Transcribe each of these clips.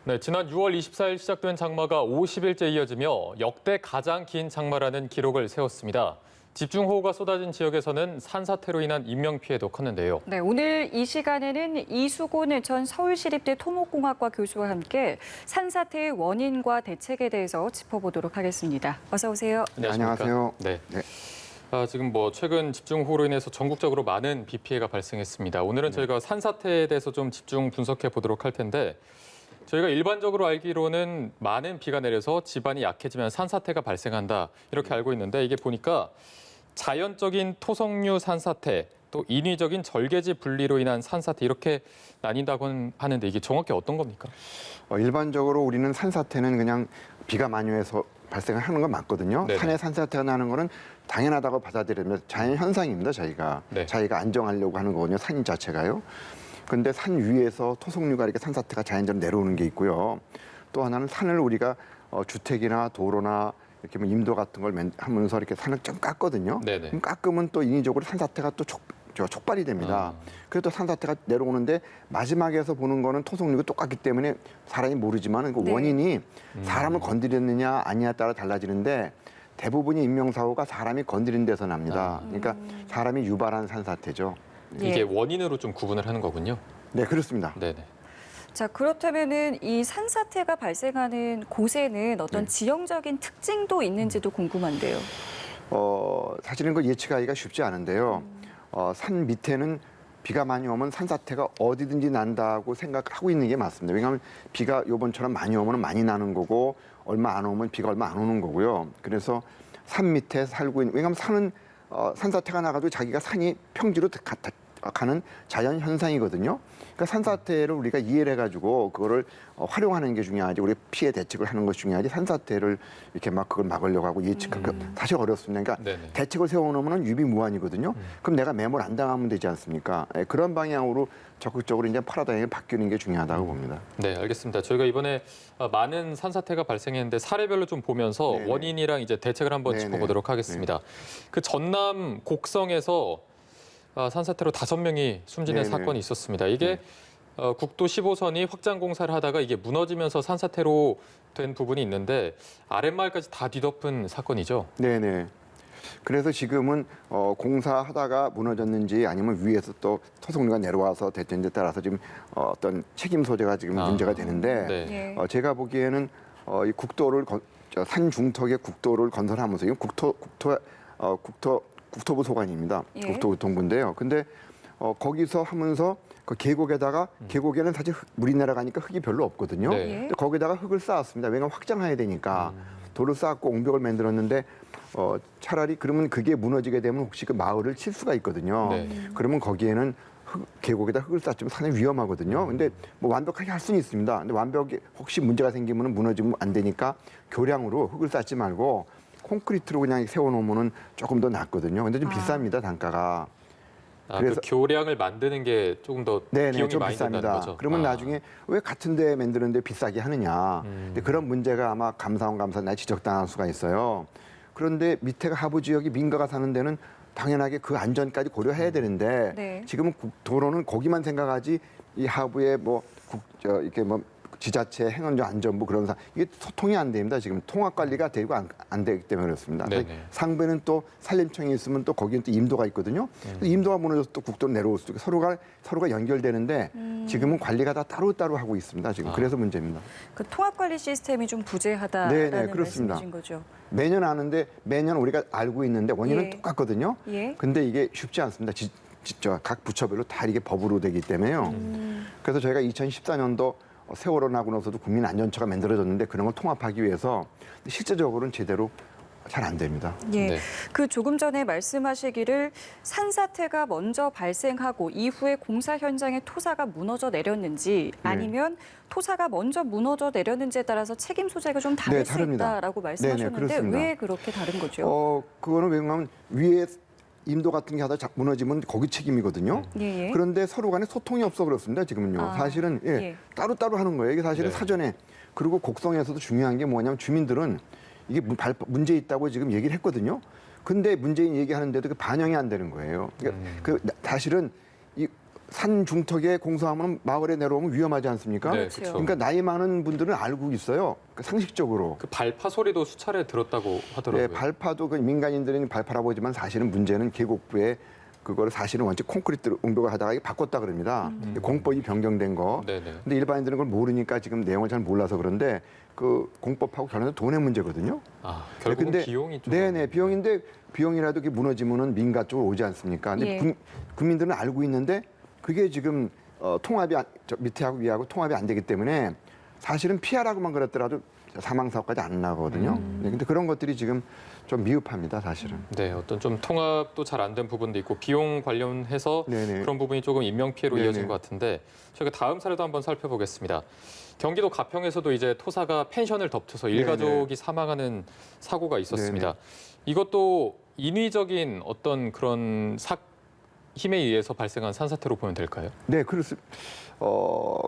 네, 지난 6월 24일 시작된 장마가 50일째 이어지며 역대 가장 긴 장마라는 기록을 세웠습니다. 집중호우가 쏟아진 지역에서는 산사태로 인한 인명피해도 컸는데요. 네, 오늘 이 시간에는 이수곤 전 서울시립대 토목공학과 교수와 함께 산사태의 원인과 대책에 대해서 짚어보도록 하겠습니다. 어서 오세요. 네, 안녕하세요. 네. 네. 지금 최근 집중호우로 인해서 전국적으로 많은 비 피해가 발생했습니다. 오늘은 저희가 산사태에 대해서 좀 집중 분석해 보도록 할 텐데 저희가 일반적으로 알기로는 많은 비가 내려서 지반이 약해지면 산사태가 발생한다 이렇게 알고 있는데 이게 보니까 자연적인 토성류 산사태 또 인위적인 절개지 분리로 인한 산사태 이렇게 나뉜다고 하는데 이게 정확히 어떤 겁니까? 일반적으로 우리는 산사태는 그냥 비가 많이 와서 발생을 하는 건 맞거든요. 네네. 산에 산사태가 나는 거는 당연하다고 받아들이면 자연 현상입니다. 자기가 네. 자기가 안정하려고 하는 거거든요. 산 자체가요. 근데 산 위에서 토성류가 이렇게 산사태가 자연적으로 내려오는 게 있고요. 또 하나는 산을 우리가 주택이나 도로나 이렇게 뭐 임도 같은 걸 하면서 이렇게 산을 좀 깎거든요. 네네. 그럼 깎으면 또 인위적으로 산사태가 또 촉발이 됩니다. 그래서 또 산사태가 내려오는데 마지막에서 보는 거는 토성류가 똑같기 때문에 사람이 모르지만 그 네. 원인이 사람을 건드렸느냐 아니냐에 따라 달라지는데 대부분이 인명사고가 사람이 건드린 데서 납니다. 그러니까 사람이 유발한 산사태죠. 이게 예. 원인으로 좀 구분을 하는 거군요. 네, 그렇습니다. 네네. 자, 그렇다면은 이 산사태가 발생하는 곳에는 어떤 지형적인 특징도 있는지도 궁금한데요. 사실은 그 예측하기가 쉽지 않은데요. 산 밑에는 비가 많이 오면 산사태가 어디든지 난다고 생각하고 있는 게 맞습니다. 왜냐하면 비가 요번처럼 많이 오면 많이 나는 거고 얼마 안 오면 비가 얼마 안 오는 거고요. 그래서 산 밑에 살고 있는, 왜냐하면 산은 산사태가 나가도 자기가 산이 평지로 가는 자연 현상이거든요. 그러니까 산사태를 우리가 이해를 해가지고 그거를 활용하는 게 중요하지. 우리 피해 대책을 하는 것이 중요하지. 산사태를 이렇게 막 그걸 막으려고 하고 예측하기 사실 어렵습니다. 그러니까 네네. 대책을 세워놓으면 유비무환이거든요. 그럼 내가 매몰 안 당하면 되지 않습니까? 그런 방향으로 적극적으로 이제 파라다임이 바뀌는 게 중요하다고 봅니다. 네, 알겠습니다. 저희가 이번에 많은 산사태가 발생했는데 사례별로 좀 보면서 네네. 원인이랑 이제 대책을 한번 네네. 짚어보도록 하겠습니다. 그 전남 곡성에서 산사태로 5명이 숨지는 네네. 사건이 있었습니다. 이게 국도 15선이 확장 공사를 하다가 이게 무너지면서 산사태로 된 부분이 있는데 아랫마을까지 다 뒤덮은 사건이죠. 네네. 그래서 지금은 공사하다가 무너졌는지 아니면 위에서 또 토성류가 내려와서 됐는지에 따라서 지금 어떤 책임 소재가 지금 문제가 되는데 네. 예. 제가 보기에는 이 국도를 산 중턱에 국도를 건설하면서 이건 국토부 소관입니다. 예. 국토교통부인데요. 근데 거기서 하면서 그 계곡에다가 계곡에는 사실 물이 내려가니까 흙이 별로 없거든요. 네. 예. 근데 거기다가 흙을 쌓았습니다. 왜냐하면 확장해야 되니까 돌을 쌓고 옹벽을 만들었는데 차라리 그러면 그게 무너지게 되면 혹시 그 마을을 칠 수가 있거든요. 네. 그러면 거기에는 계곡에다 흙을 쌓으면 상당히 위험하거든요. 근데 뭐 완벽하게 할 수는 있습니다. 근데 완벽히 혹시 문제가 생기면 무너지면 안 되니까 교량으로 흙을 쌓지 말고 콘크리트로 그냥 세워놓으면 조금 더 낫거든요. 근데 좀 비쌉니다, 단가가. 그 교량을 만드는 게 조금 더 네네, 비용이 좀 많이 든다는 비쌉니다. 거죠. 그러면 나중에 왜 같은 데 만드는데 비싸게 하느냐. 근데 그런 문제가 아마 감사원 감사나 지적당할 수가 있어요. 그런데 밑에가 하부 지역이 민가가 사는 데는 당연하게 그 안전까지 고려해야 되는데 네. 지금은 도로는 거기만 생각하지 이 하부에 이렇게 지자체, 행안부, 안전부 그런 이게 소통이 안 됩니다. 지금 통합 관리가 되고 안 되기 때문에 그렇습니다. 네네. 상부에는 또 산림청이 있으면 또 거기는 또 임도가 있거든요. 임도가 무너져서 또 국도로 내려올 수도 있고 서로가 연결되는데 지금은 관리가 다 따로따로 하고 있습니다. 지금 그래서 문제입니다. 그 통합관리 시스템이 좀 부재하다라는 네네, 그렇습니다. 말씀이신 거죠. 매년 아는데 매년 우리가 알고 있는데 원인은 예. 똑같거든요. 예. 근데 이게 쉽지 않습니다. 각 부처별로 다 이게 법으로 되기 때문에요. 그래서 저희가 2014년도 세월호 나고 나서도 국민안전처가 만들어졌는데 그런 걸 통합하기 위해서 실제적으로는 제대로 잘 안 됩니다. 예. 네. 그 조금 전에 말씀하시기를 산사태가 먼저 발생하고 이후에 공사 현장에 토사가 무너져 내렸는지 네. 아니면 토사가 먼저 무너져 내렸는지에 따라서 책임 소재가 좀 다를 수 다릅니다. 있다라고 네네, 말씀하셨는데 그렇습니다. 왜 그렇게 다른 거죠? 그거는 왜냐하면 위에 임도 같은 게 하다 무너지면 거기 책임이거든요. 예. 그런데 서로 간에 소통이 없어 그렇습니다. 지금은요. 아, 사실은 예. 따로따로 하는 거예요. 이게 사실은 네. 사전에. 그리고 곡성에서도 중요한 게 뭐냐면 주민들은 이게 문제 있다고 지금 얘기를 했거든요. 근데 문재인 얘기하는데도 그 반영이 안 되는 거예요. 그러니까 사실은 이 산 중턱에 공사하면 마을에 내려오면 위험하지 않습니까? 네, 그렇죠. 그렇죠. 그러니까 나이 많은 분들은 알고 있어요. 그러니까 상식적으로. 그 발파 소리도 수차례 들었다고 하더라고요. 네, 발파도 그 민간인들은 발파라고 보지만 사실은 문제는 계곡부에 그거를 사실은 원체 콘크리트 옹벽을 하다가 이게 바꿨다 그럽니다. 공법이 변경된 거. 네네. 근데 일반인들은 그걸 모르니까 지금 내용을 잘 몰라서 그런데 그 공법하고 결혼은 돈의 문제거든요. 아, 결국은 근데 비용이 좀. 네네 비용인데 비용이라도 그게 무너지면은 민가 쪽으로 오지 않습니까? 근데 예. 국민들은 알고 있는데 그게 지금 통합이 저 밑에하고 위하고 통합이 안 되기 때문에 사실은 피하라고만 그랬더라도 사망 사고까지 안 나거든요. 네, 근데 그런 것들이 지금 좀 미흡합니다, 사실은. 네, 어떤 좀 통합도 잘 안 된 부분도 있고 비용 관련해서 네네. 그런 부분이 조금 인명 피해로 네네. 이어진 것 같은데 저희가 다음 사례도 한번 살펴보겠습니다. 경기도 가평에서도 이제 토사가 펜션을 덮쳐서 일가족이 사망하는 사고가 있었습니다. 이것도 인위적인 어떤 그런 힘에 의해서 발생한 산사태로 보면 될까요? 네, 그렇습니다.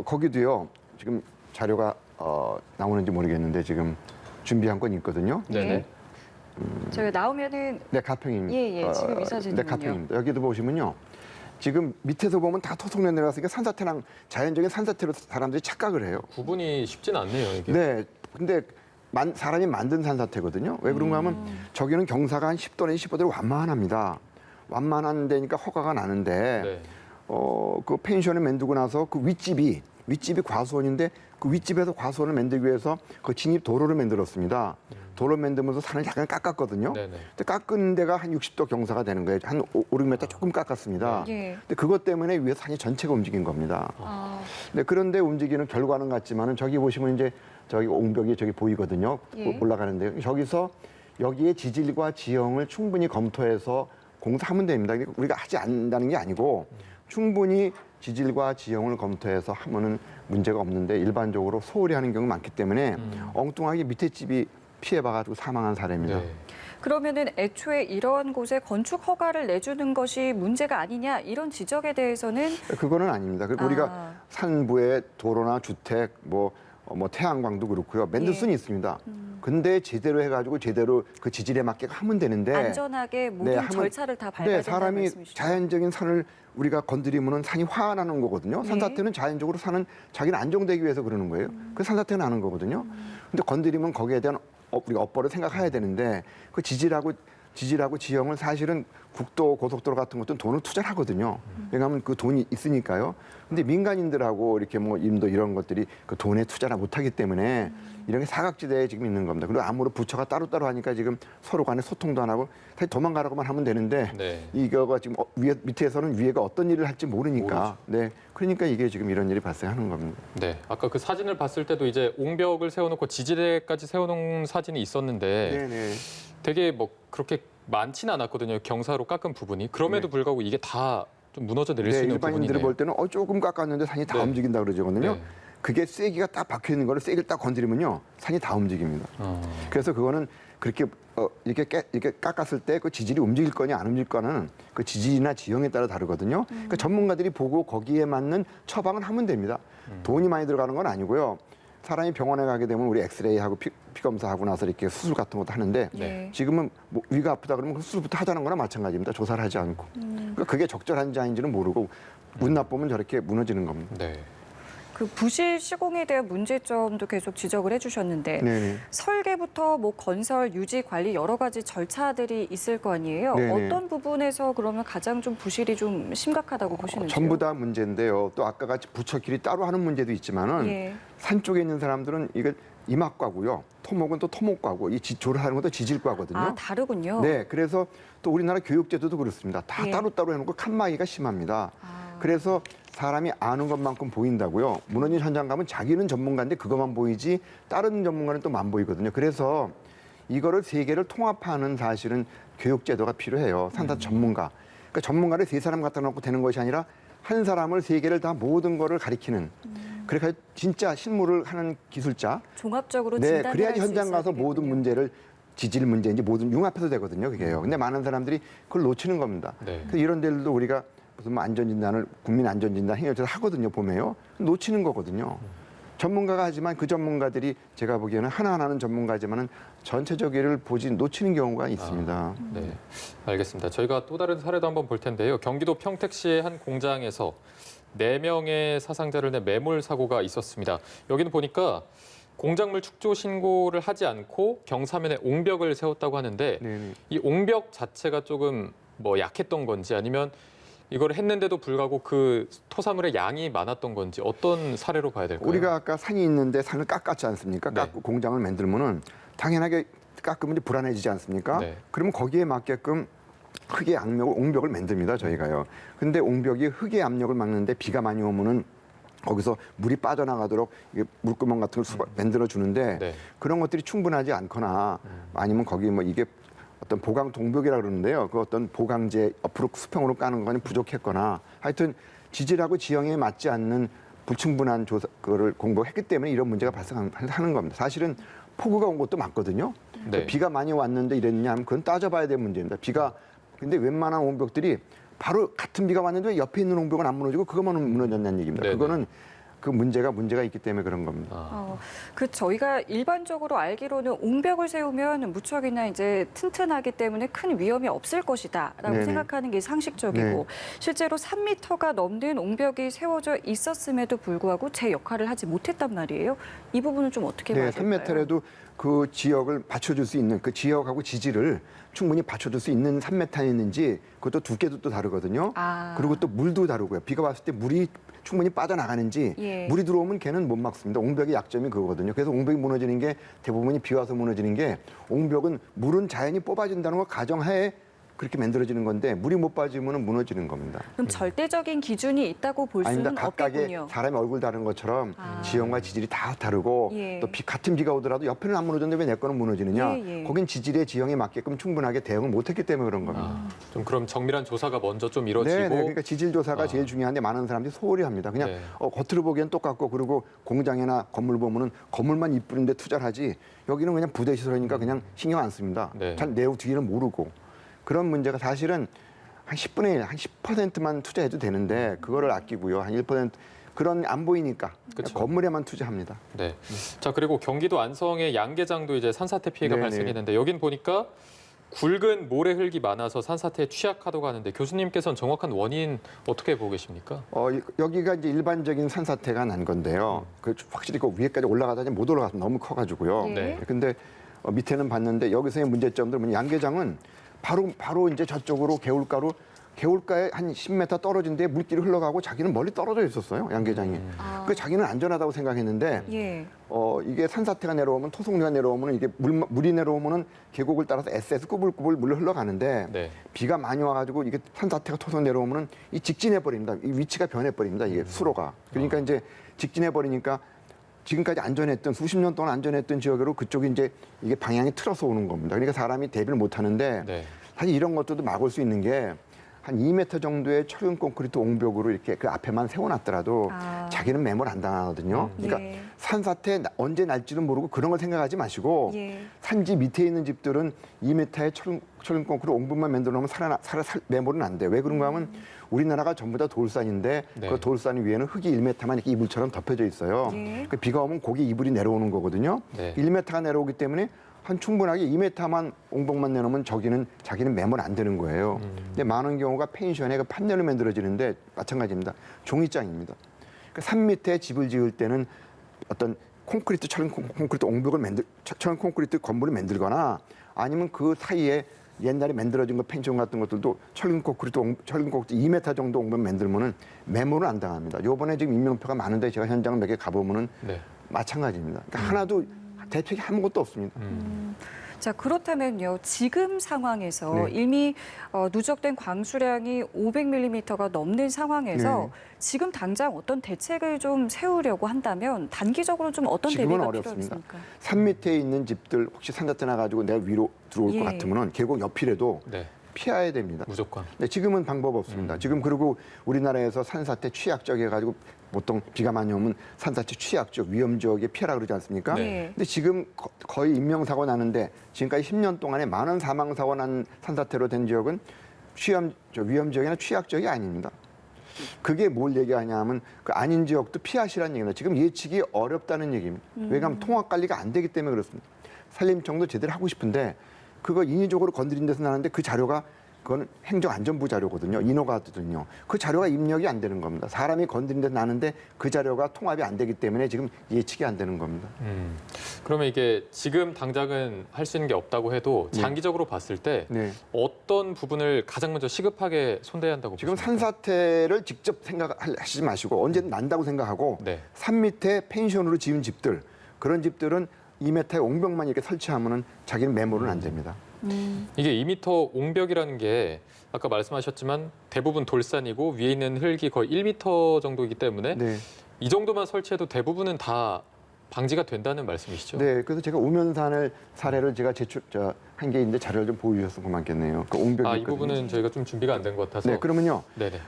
거기도요. 지금 자료가 나오는지 모르겠는데 지금 준비한 건 있거든요. 네네. 저희 나오면은 네, 가평입니다. 예, 지금 이 네, 사진이군요. 가평입니다. 여기도 보시면요. 지금 밑에서 보면 다 토속면 내려왔으니까 산사태랑 자연적인 산사태로 사람들이 착각을 해요. 구분이 쉽진 않네요, 이게. 네, 근데 사람이 만든 산사태거든요. 왜 그런가 하면 저기는 경사가 한 10도 내지 15도로 완만합니다. 완만한 데니까 허가가 나는데 네. 그 펜션을 만들고 나서 그 윗집이 과수원인데 그 윗집에서 과수원을 만들기 위해서 그 진입 도로를 만들었습니다. 도로 만들면서 산을 약간 깎았거든요. 네네. 근데 깎은 데가 한 60도 경사가 되는 거예요. 한 5, 6m 조금 깎았습니다. 예. 근데 그것 때문에 위에 산이 전체가 움직인 겁니다. 아, 네, 그런데 움직이는 결과는 같지만은 저기 보시면 이제 저기 옹벽이 저기 보이거든요. 예. 올라가는데 저기서 여기에 지질과 지형을 충분히 검토해서 공사하면 됩니다. 우리가 하지 않는다는 게 아니고 충분히 지질과 지형을 검토해서 하면은 문제가 없는데 일반적으로 소홀히 하는 경우가 많기 때문에 엉뚱하게 밑에 집이 피해봐가지고 사망한 사례입니다. 네. 그러면은 애초에 이런 곳에 건축 허가를 내주는 것이 문제가 아니냐 이런 지적에 대해서는 그거는 아닙니다. 그리고 우리가 산부에 도로나 주택, 뭐 태양광도 그렇고요. 만들 예. 수는 있습니다. 근데 제대로 해가지고 제대로 그 지질에 맞게 하면 되는데 안전하게 모든 하면- 절차를 다 밟아야 네, 된다는 사람이 말씀이시죠? 자연적인 산을 우리가 건드리면은 산이 화나는 거거든요. 네. 산사태는 자연적으로 산은 자기는 안정되기 위해서 그러는 거예요. 그 산사태가 나는 거거든요. 근데 건드리면 거기에 대한 우리가 업보를 생각해야 되는데 그 지질하고 지형을 사실은 국도, 고속도로 같은 것들은 돈을 투자를 하거든요. 왜냐하면 그 돈이 있으니까요. 근데 민간인들하고 이렇게 뭐 임도 이런 것들이 그 돈에 투자를 못하기 때문에 이런 게 사각지대에 지금 있는 겁니다. 그리고 아무로 부처가 따로따로 하니까 지금 서로 간에 소통도 안 하고 사실 도망가라고만 하면 되는데 네. 이거가 지금 밑에서는 위에가 어떤 일을 할지 모르니까 네, 그러니까 이게 지금 이런 일이 발생하는 겁니다. 네. 아까 그 사진을 봤을 때도 이제 옹벽을 세워놓고 지지대까지 세워놓은 사진이 있었는데 네네. 되게 뭐 그렇게 많지는 않았거든요. 경사로 깎은 부분이. 그럼에도 네. 불구하고 이게 다 좀 무너져 내릴 수 네, 있는 일반인들이 부분이네요. 볼 때는 조금 깎았는데 산이 다 네. 움직인다 그러거든요. 네. 그게 쐐기가 딱 박혀 있는 거를 쐐기를 딱 건드리면요 산이 다 움직입니다. 그래서 그거는 그렇게 이렇게 깎았을 때 그 지질이 움직일 거냐 안 움직일 거는 그 지질이나 지형에 따라 다르거든요. 그러니까 전문가들이 보고 거기에 맞는 처방을 하면 됩니다. 돈이 많이 들어가는 건 아니고요. 사람이 병원에 가게 되면 우리 엑스레이하고 피 검사하고 나서 이렇게 수술 같은 것도 하는데 네. 지금은 뭐 위가 아프다 그러면 그 수술부터 하자는 거나 마찬가지입니다. 조사를 하지 않고. 그러니까 그게 적절한지 아닌지는 모르고 운 나쁘면 저렇게 무너지는 겁니다. 네. 그 부실 시공에 대한 문제점도 계속 지적을 해주셨는데 네네. 설계부터 뭐 건설, 유지, 관리 여러 가지 절차들이 있을 거 아니에요. 네네. 어떤 부분에서 그러면 가장 좀 부실이 좀 심각하다고 보시는지요? 전부 다 문제인데요. 또 아까 같이 부처끼리 따로 하는 문제도 있지만은 예. 산 쪽에 있는 사람들은 이거 이막과고요. 토목은 또 토목과고 이 조를 것도 지질과거든요. 아, 다르군요. 네, 그래서 또 우리나라 교육제도도 그렇습니다. 다 예. 따로따로 해놓고 칸막이가 심합니다. 아. 그래서 사람이 아는 것만큼 보인다고요. 무너진 현장 가면 자기는 전문가인데 그것만 보이지 다른 전문가는 또 안 보이거든요. 그래서 이거를 세 개를 통합하는 사실은 교육제도가 필요해요. 산사 전문가. 그러니까 전문가를 세 사람 갖다 놓고 되는 것이 아니라 한 사람을 세 개를 다 모든 거를 가리키는. 그러니까 진짜 실무를 하는 기술자. 종합적으로 네, 진단을 그래야지 할수 현장 있어야 가서 모든 되겠군요. 문제를 지질 문제인지 모든 융합해서 되거든요. 그게요. 근데 많은 사람들이 그걸 놓치는 겁니다. 네. 그래서 이런 데들도 우리가 무슨 뭐 안전진단을 국민 안전진단 행위를 하거든요. 보면요. 놓치는 거거든요. 전문가가 하지만 그 전문가들이 제가 보기에는 하나하나는 전문가지만은 전체적으로 보지 놓치는 경우가 있습니다. 네, 알겠습니다. 저희가 또 다른 사례도 한번 볼 텐데요. 경기도 평택시의 한 공장에서 4명의 사상자를 낸 매몰 사고가 있었습니다. 여기는 보니까 공작물 축조 신고를 하지 않고 경사면에 옹벽을 세웠다고 하는데 네네. 이 옹벽 자체가 조금 뭐 약했던 건지 아니면 이걸 했는데도 불구하고 그 토사물의 양이 많았던 건지 어떤 사례로 봐야 될까요? 우리가 아까 산이 있는데 산을 깎았지 않습니까? 네. 깎고 공장을 만들면은 당연하게 깎으면 이제 불안해지지 않습니까? 네. 그러면 거기에 맞게끔 흙의 압력을 옹벽을 만듭니다, 저희가요. 근데 옹벽이 흙의 압력을 막는데 비가 많이 오면은 거기서 물이 빠져나가도록 이게 물구멍 같은 걸 만들어 주는데 네. 그런 것들이 충분하지 않거나 아니면 거기 뭐 이게 어떤 보강 동벽이라 그러는데요. 그 어떤 보강재 옆으로 수평으로 까는 거는 부족했거나 하여튼 지질하고 지형에 맞지 않는 불충분한 조사 그거를 공부했기 때문에 이런 문제가 발생하는 겁니다. 사실은 폭우가 온 것도 맞거든요. 네. 비가 많이 왔는데 이랬냐 하면 그건 따져봐야 될 문제입니다. 비가 근데 웬만한 옹벽들이 바로 같은 비가 왔는데 왜 옆에 있는 옹벽은 안 무너지고 그것만 무너졌냐는 얘기입니다. 네네. 그거는 그 문제가 있기 때문에 그런 겁니다. 저희가 일반적으로 알기로는 옹벽을 세우면 무척이나 이제 튼튼하기 때문에 큰 위험이 없을 것이다라고 네네. 생각하는 게 상식적이고 네. 실제로 3m가 넘는 옹벽이 세워져 있었음에도 불구하고 제 역할을 하지 못했단 말이에요. 이 부분은 좀 어떻게 봐야 네, 될까요? 3m라도 그 지역을 받쳐줄 수 있는 그 지역하고 지지를 충분히 받쳐줄 수 있는 3m였는지 그것도 두께도 또 다르거든요. 아. 그리고 또 물도 다르고요. 비가 왔을 때 물이 충분히 빠져나가는지 예. 물이 들어오면 걔는 못 막습니다. 옹벽의 약점이 그거거든요. 그래서 옹벽이 무너지는 게 대부분이 비 와서 무너지는 게 옹벽은 물은 자연히 뽑아진다는 걸 가정하에 그렇게 만들어지는 건데 물이 못 빠지면 무너지는 겁니다. 그럼 절대적인 기준이 있다고 볼 수는 아닙니다. 각각의 없겠군요. 사람의 얼굴 다른 것처럼 지형과 지질이 다 다르고 예. 또 같은 비가 오더라도 옆에는 안 무너졌는데 왜 내 거는 무너지느냐. 예, 예. 거긴 지질의 지형에 맞게끔 충분하게 대응을 못했기 때문에 그런 겁니다. 좀 그럼 정밀한 조사가 먼저 좀 이루어지고 네, 그러니까 지질 조사가 제일 중요한데 많은 사람들이 소홀히 합니다. 그냥 네. 겉으로 보기엔 똑같고 그리고 공장이나 건물 보면은 건물만 이쁘는데 투자를 하지 여기는 그냥 부대 시설이니까 그냥 신경 안 씁니다. 네. 잘 내부 뒤에는 모르고 그런 문제가 사실은 한 10분의 1, 한 10%만 투자해도 되는데 그거를 아끼고요. 한 1% 그런 안 보이니까 그쵸. 건물에만 투자합니다. 네. 자, 그리고 경기도 안성의 양계장도 이제 산사태 피해가 네네. 발생했는데 여긴 보니까 굵은 모래 흙이 많아서 산사태에 취약하다고 하는데 교수님께서는 정확한 원인 어떻게 보고 계십니까? 여기가 이제 일반적인 산사태가 난 건데요. 그 확실히 그 위에까지 올라가다 못 올라가서 너무 커가지고요. 네. 근데 밑에는 봤는데 여기서의 문제점들은 뭐냐, 양계장은 바로 이제 저쪽으로 개울가에 한 10m 떨어진 데에 물길이 흘러가고 자기는 멀리 떨어져 있었어요, 양계장이. 그 자기는 안전하다고 생각했는데 예. 이게 산사태가 내려오면 토속류가 내려오면 이게 물이 내려오면은 계곡을 따라서 SS 꾸불꾸불 물로 흘러가는데 네. 비가 많이 와가지고 이게 산사태가 토속 내려오면은 이 직진해 버립니다. 이 위치가 변해 버립니다. 이게 수로가. 그러니까 이제 직진해 버리니까 지금까지 안전했던 수십 년 동안 안전했던 지역으로 그쪽이 이제 이게 방향이 틀어서 오는 겁니다. 그러니까 사람이 대비를 못 하는데 네. 사실 이런 것들도 막을 수 있는 게 한 2m 정도의 철근 콘크리트 옹벽으로 이렇게 그 앞에만 세워놨더라도 자기는 매몰 안 당하거든요. 그러니까 예. 산사태 언제 날지는 모르고 그런 걸 생각하지 마시고 예. 산지 밑에 있는 집들은 2m의 철근 콘크리트 옹벽만 만들어 놓으면 매몰은 안 돼. 왜 그런가 하면 우리나라가 전부 다 돌산인데 네. 그 돌산 위에는 흙이 1m만 이렇게 이불처럼 덮여져 있어요. 예. 그 비가 오면 고기 이불이 내려오는 거거든요. 네. 1m가 내려오기 때문에 한 충분하게 2m만 옹벽만 내놓으면 자기는 매몰 안 되는 거예요. 근데 많은 경우가 펜션에 그 판넬로 만들어지는데 마찬가지입니다. 종이장입니다. 그러니까 산 밑에 집을 지을 때는 어떤 철근 콘크리트 옹벽을 철근 콘크리트 건물을 만들거나 아니면 그 사이에 옛날에 만들어진 거 펜션 같은 것들도 철근 콘크리트 2m 정도 옹벽 만들면은 매몰을 안 당합니다. 요번에 지금 인명표가 많은데 제가 현장을 몇 개 가보면은 네. 마찬가지입니다. 그러니까 하나도 대책이 아무것도 없습니다. 자, 그렇다면요. 지금 상황에서 네. 이미 누적된 광수량이 500mm가 넘는 상황에서 네. 지금 당장 어떤 대책을 좀 세우려고 한다면 단기적으로 좀 어떤 지금은 대비가 어렵습니다. 필요하십니까? 산 밑에 있는 집들 혹시 산사태 나가지고 내가 위로 들어올 예. 것 같으면은 계곡 옆이라도 네. 피해야 됩니다. 무조건. 네, 지금은 방법 없습니다. 지금 그리고 우리나라에서 산사태 취약적 해가지고 보통 비가 많이 오면 산사태 취약적 위험 지역에 피해라 그러지 않습니까? 네. 근데 지금 거의 인명사고 나는데 지금까지 10년 동안에 많은 사망사고 난 산사태로 된 지역은 위험 지역이나 취약 지역이 아닙니다. 그게 뭘 얘기하냐 하면 그 아닌 지역도 피하시라는 얘기입니다. 지금 예측이 어렵다는 얘기입니다. 왜냐하면 통합 관리가 안 되기 때문에 그렇습니다. 산림청도 제대로 하고 싶은데 그거 인위적으로 건드린 데서 나는데 그 자료가 그건 행정안전부 자료거든요. 인허가거든요. 그 자료가 입력이 안 되는 겁니다. 사람이 건드린 데 나는데 그 자료가 통합이 안 되기 때문에 지금 예측이 안 되는 겁니다. 그러면 이게 지금 당장은 할 수 있는 게 없다고 해도 장기적으로 봤을 때 네. 어떤 부분을 가장 먼저 시급하게 손대야 한다고 지금 보십니까? 산사태를 직접 생각하시지 마시고 언제든 난다고 생각하고 네. 산 밑에 펜션으로 지은 집들 그런 집들은 2m의 옹벽만 이렇게 설치하면은 자기는 매몰은 안 됩니다. 이게 2m 옹벽이라는 게 아까 말씀하셨지만 대부분 돌산이고 위에 있는 흙이 거의 1m 정도이기 때문에 네. 이 정도만 설치해도 대부분은 다 방지가 된다는 말씀이시죠? 네, 그래서 제가 우면산을 사례를 제가 한 게 있는데 자료를 좀 보여주셨으면 고맙겠네요. 그 옹벽이 이 있거든요. 부분은 저희가 좀 준비가 안 된 것 같아서. 네, 그러면요. 네네.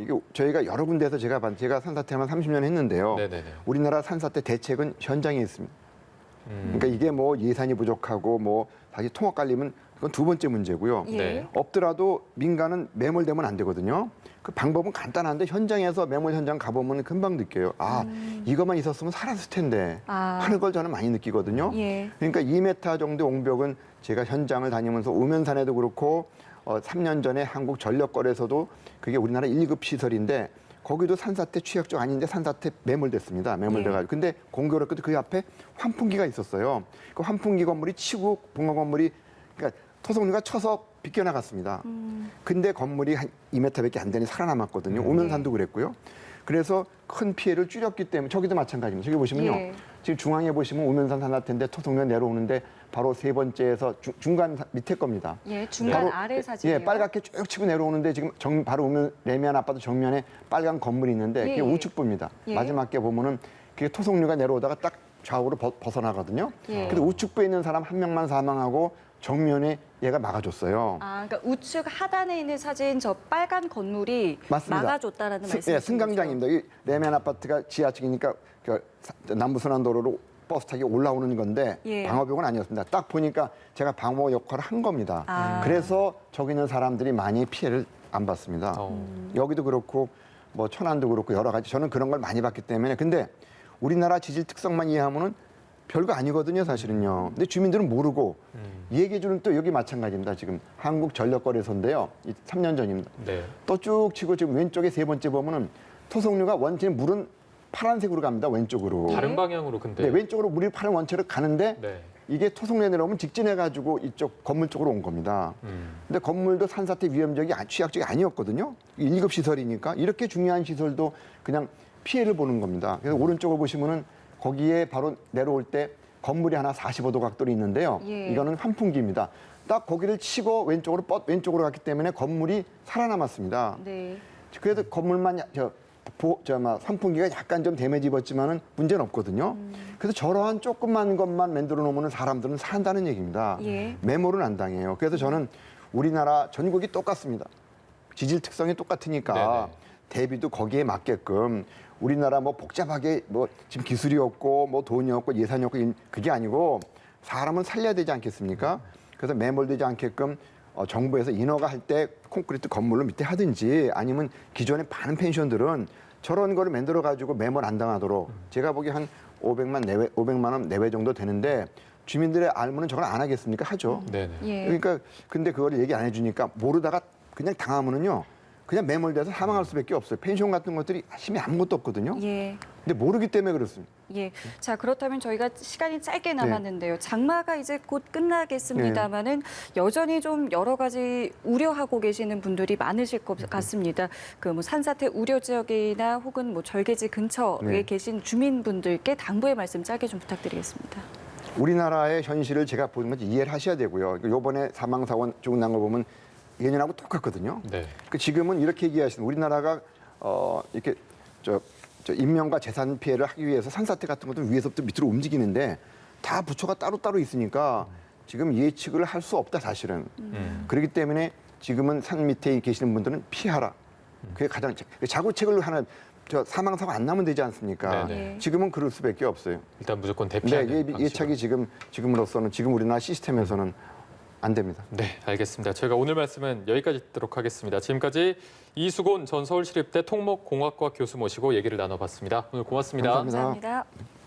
이게 저희가 여러 군데에서 제가 산사태만 30년 했는데요. 네네네. 우리나라 산사태 대책은 현장에 있습니다. 그러니까 이게 뭐 예산이 부족하고 뭐 다시 통합 깔리면 그건 두 번째 문제고요. 예. 네. 없더라도 민간은 매몰되면 안 되거든요. 그 방법은 간단한데 현장에서 매몰 현장 가보면 금방 느껴요. 이것만 있었으면 살았을 텐데 하는 걸 저는 많이 느끼거든요. 예. 그러니까 2m 정도 옹벽은 제가 현장을 다니면서 우면산에도 그렇고 3년 전에 한국전력거래소도 그게 우리나라 1급 시설인데 거기도 산사태 취약적 아닌데 산사태 매몰됐습니다. 매몰돼가지고. 근데 공교롭게도 그 앞에 환풍기가 있었어요. 그 환풍기 건물이 치고 붕어 건물이 그러니까 토속류가 쳐서 비껴나갔습니다. 근데 건물이 한 2m밖에 안 되니 살아남았거든요. 우면산도 그랬고요. 그래서 큰 피해를 줄였기 때문에 저기도 마찬가지입니다. 저기 보시면요. 예. 지금 중앙에 보시면 우면산 산사태인데 토속류가 내려오는데 바로 세 번째에서 중간 밑에 겁니다. 예, 중간 바로, 아래 사진이요. 예, 빨갛게 쭉 치고 내려오는데 지금 바로 오면 레미안 아파트 정면에 빨간 건물이 있는데 그게 예. 우측부입니다. 예. 마지막 게 보면은 그게 토속류가 내려오다가 딱 좌우로 벗어나거든요. 예. 근데 우측부에 있는 사람 한 명만 사망하고 정면에 얘가 막아줬어요. 그러니까 우측 하단에 있는 사진 저 빨간 건물이 맞습니다. 막아줬다라는 말씀이시죠? 예, 승강장입니다. 이 레미안 아파트가 지하층이니까 남부순환도로로 버스 타기 올라오는 건데 예. 방어벽은 아니었습니다. 딱 보니까 제가 방어 역할을 한 겁니다. 그래서 저기 있는 사람들이 많이 피해를 안 받습니다. 여기도 그렇고 뭐 천안도 그렇고 여러 가지 저는 그런 걸 많이 봤기 때문에 근데 우리나라 지질 특성만 이해하면은 별거 아니거든요, 사실은요. 근데 주민들은 모르고 얘기해 주는 또 여기 마찬가지입니다. 지금 한국전력거래소인데요. 3년 전입니다. 네. 또 쭉 치고 지금 왼쪽에 세 번째 보면은 토속류가 원체 물은 파란색으로 갑니다. 왼쪽으로. 다른 방향으로 근데. 네, 왼쪽으로 물이 파란 원체로 가는데 네. 이게 토속류에 내려오면 직진해가지고 이쪽 건물 쪽으로 온 겁니다. 근데 건물도 산사태 위험적이 취약적이 아니었거든요. 1급 시설이니까 이렇게 중요한 시설도 그냥 피해를 보는 겁니다. 그래서 오른쪽을 보시면은 거기에 바로 내려올 때 건물이 하나 45도 각도로 있는데요. 예. 이거는 환풍기입니다. 딱 거기를 치고 왼쪽으로 갔기 때문에 건물이 살아남았습니다. 네. 그래도 건물만 선풍기가 약간 좀 데미지 입었지만은 문제는 없거든요. 그래서 저러한 조그만 것만 만들어 놓으면 사람들은 산다는 얘기입니다. 예. 매몰은 안 당해요. 그래서 저는 우리나라 전국이 똑같습니다. 지질 특성이 똑같으니까 네네. 대비도 거기에 맞게끔 우리나라 뭐 복잡하게 뭐 지금 기술이 없고 뭐 돈이 없고 예산이 없고 그게 아니고 사람은 살려야 되지 않겠습니까? 그래서 매몰되지 않게끔 정부에서 인허가 할 때 콘크리트 건물로 밑에 하든지 아니면 기존의 많은 펜션들은 저런 거를 만들어 가지고 매몰 안 당하도록 제가 보기에 한 500만 원 내외 정도 되는데 주민들의 알면은 저걸 안 하겠습니까? 하죠. 네네. 예. 그러니까 근데 그걸 얘기 안 해주니까 모르다가 그냥 당하면은요 그냥 매몰돼서 사망할 수밖에 없어요. 펜션 같은 것들이 힘이 아무것도 없거든요. 예. 근데 모르기 때문에 그렇습니다. 예. 자, 그렇다면 저희가 시간이 짧게 남았는데요. 장마가 이제 곧 끝나겠습니다만은 여전히 좀 여러 가지 우려하고 계시는 분들이 많으실 것 같습니다. 그 뭐 산사태 우려 지역이나 혹은 뭐 절개지 근처에 네. 계신 주민분들께 당부의 말씀 짧게 좀 부탁드리겠습니다. 우리나라의 현실을 제가 보는 건지 이해를 하셔야 되고요. 요번에 사망 사고 죽은 난 거 보면 예년하고 똑같거든요. 네. 지금은 이렇게 얘기하시는 우리나라가 이렇게 저 인명과 재산 피해를 하기 위해서 산사태 같은 것도 위에서부터 밑으로 움직이는데 다 부처가 따로따로 있으니까 지금 예측을 할 수 없다 사실은. 그렇기 때문에 지금은 산 밑에 계시는 분들은 피하라. 그게 가장 자구책을 하나 사망 사고 안 나면 되지 않습니까? 네네. 지금은 그럴 수밖에 없어요. 일단 무조건 네, 대피하는 방식으로. 예측이 지금으로서는 지금 우리나라 시스템에서는 안 됩니다. 네, 알겠습니다. 저희가 오늘 말씀은 여기까지 듣도록 하겠습니다. 지금까지 이수곤 전 서울시립대 통목공학과 교수 모시고 얘기를 나눠봤습니다. 오늘 고맙습니다. 감사합니다. 감사합니다.